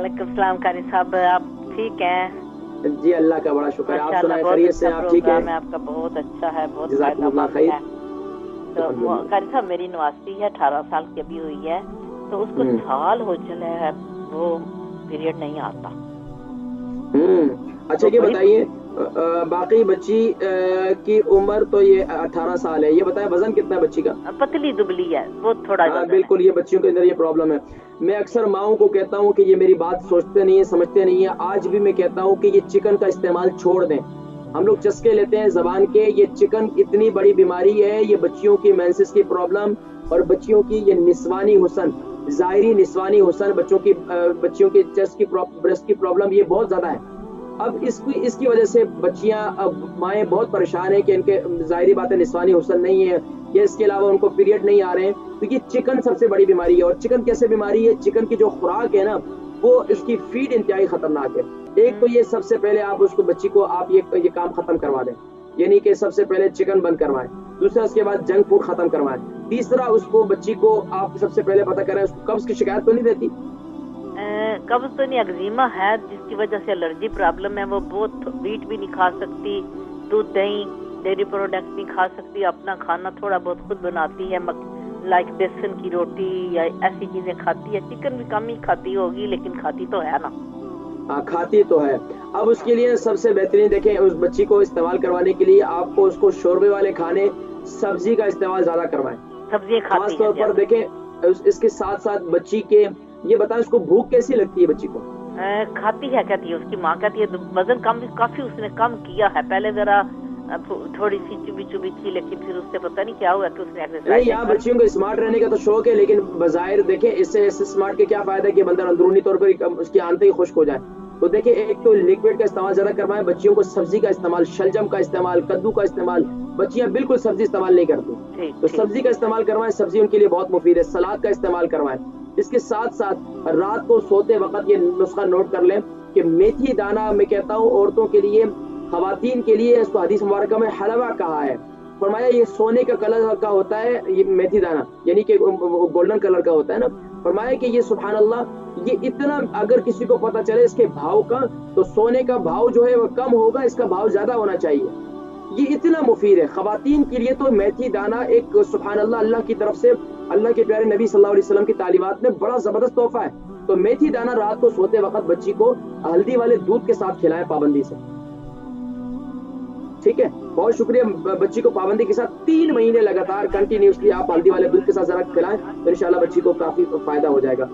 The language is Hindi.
वालेकुम सलाम कारी साहब, आप ठीक हैं? जी अल्लाह का बड़ा शुक्र है। आप सुनाए खैरियत से? आप ठीक है? आपका बहुत अच्छा है, बहुत जज़ाकुमुल्लाह फायदेमंद है। खैर। तो कारी साहब मेरी नवासी है, 18 साल की अभी हुई है, तो उसको साल हो चले है वो पीरियड नहीं आता। अच्छा ये बताइए, बाकी बच्ची की उम्र तो ये 18 साल है, ये बताएं वजन कितना है बच्ची का? पतली दुबली है, बहुत थोड़ा हाँ बिल्कुल, ये बच्चियों के अंदर ये प्रॉब्लम है। मैं अक्सर माओं को कहता हूँ कि ये मेरी बात सोचते नहीं है, समझते नहीं है। आज भी मैं कहता हूँ कि ये चिकन का इस्तेमाल छोड़ दें। हम लोग चस्के लेते हैं जबान के, ये चिकन इतनी बड़ी बीमारी है। ये बच्चियों की मेंसेस की प्रॉब्लम और बच्चियों की ये निस्वानी हुस्न, ज़ाहिरी निस्वानी हुस्न, बच्चियों की चेस्ट की ब्रेस्ट की प्रॉब्लम ये बहुत ज्यादा है। अब इसकी वजह से बच्चियां, अब माएँ बहुत परेशान है कि इनके ज़ाहिरी बात है निस्वानी हुस्न नहीं है, या इसके अलावा उनको पीरियड नहीं आ रहे हैं। तो ये चिकन सबसे बड़ी बीमारी है। और चिकन कैसे बीमारी है? चिकन की जो खुराक है ना, वो इसकी फीड इंतहाई खतरनाक है। एक तो ये सबसे पहले आप उसको बच्ची को आप ये काम खत्म करवा दें, यानी कि सबसे पहले चिकन बंद करवाएं। दूसरा, उसके बाद जंक फूड खत्म करवाएं। तीसरा, उसको बच्ची को आप सबसे पहले पता करें उसको कब्ज की शिकायत तो नहीं रहती? कब्ज तो नहीं, एक्जिमा है जिसकी वजह से एलर्जी प्रॉब्लम है। वो बहुत वीट भी नहीं खा सकती, दूध दही डेयरी प्रोडक्ट नहीं खा सकती, अपना खाना थोड़ा बहुत खुद बनाती है, लाइक बेसन की रोटी या ऐसी चीजें खाती है। चिकन भी कम ही खाती होगी, लेकिन खाती तो है ना। हाँ खाती तो है। अब उसके लिए सबसे बेहतरीन देखें, उस बच्ची को इस्तेमाल करवाने के लिए आपको उसको शोरबे वाले खाने, सब्जी का इस्तेमाल ज्यादा करवाएं। सब्जी खाती है खास तौर पर देखें इसके साथ साथ बच्ची के, ये बताएं उसको भूख कैसी लगती है बच्ची को? खाती है, कहती है उसकी माँ, कहती है वजन कम काफी उसने कम किया है। पहले जरा थोड़ी सी चुभी चुभी थी, लेकिन फिर उससे पता नहीं क्या हुआ कि उसने एक्सरसाइज नहीं। यहाँ बच्चियों को स्मार्ट रहने का तो शौक है, लेकिन बजाय देखें इससे स्मार्ट के क्या फायदा कि बंदा अंदरूनी तौर पर उसकी आंतें ही खुश्क हो जाए। तो देखिए, एक तो लिक्विड का इस्तेमाल ज्यादा करवाएं, बच्चियों को सब्जी का इस्तेमाल, शलजम का इस्तेमाल, कद्दू का इस्तेमाल। बच्चियां बिल्कुल सब्जी इस्तेमाल नहीं करती, तो सब्जी का इस्तेमाल करवाएं। सब्जी उनके लिए बहुत मुफीद है। सलाद का इस्तेमाल करवाएं। इसके साथ साथ रात को सोते वक्त ये नुस्खा नोट कर लें कि मेथी दाना, मैं कहता हूँ औरतों के लिए, खवातीन के लिए, इसको हदीस मुबारक में हलवा कहा है। फरमाया ये सोने का कलर का होता है, ये मेथी दाना यानी कि गोल्डन कलर का होता है ना। फरमाया कि ये सुभान अल्लाह, ये इतना अगर किसी को पता चले इसके भाव का, तो सोने का भाव जो है वो कम होगा, इसका भाव ज्यादा होना चाहिए। ये इतना मुफीद है खवातीन के लिए। तो मेथी दाना एक सुभान अल्लाह, अल्लाह की तरफ से, अल्लाह के प्यारे नबी सल्लल्लाहु अलैहि वसल्लम की तालीमात में बड़ा जबरदस्त तोहफा है। तो मेथी दाना रात को सोते वक्त बच्ची को हल्दी वाले दूध के साथ खिलाएं पाबंदी से। ठीक है, बहुत शुक्रिया। बच्ची को पाबंदी के साथ 3 महीने लगातार कंटिन्यूसली आप हल्दी वाले दूध के साथ जरा खिलाएं, तो इंशाल्लाह बच्ची को काफी फायदा हो जाएगा।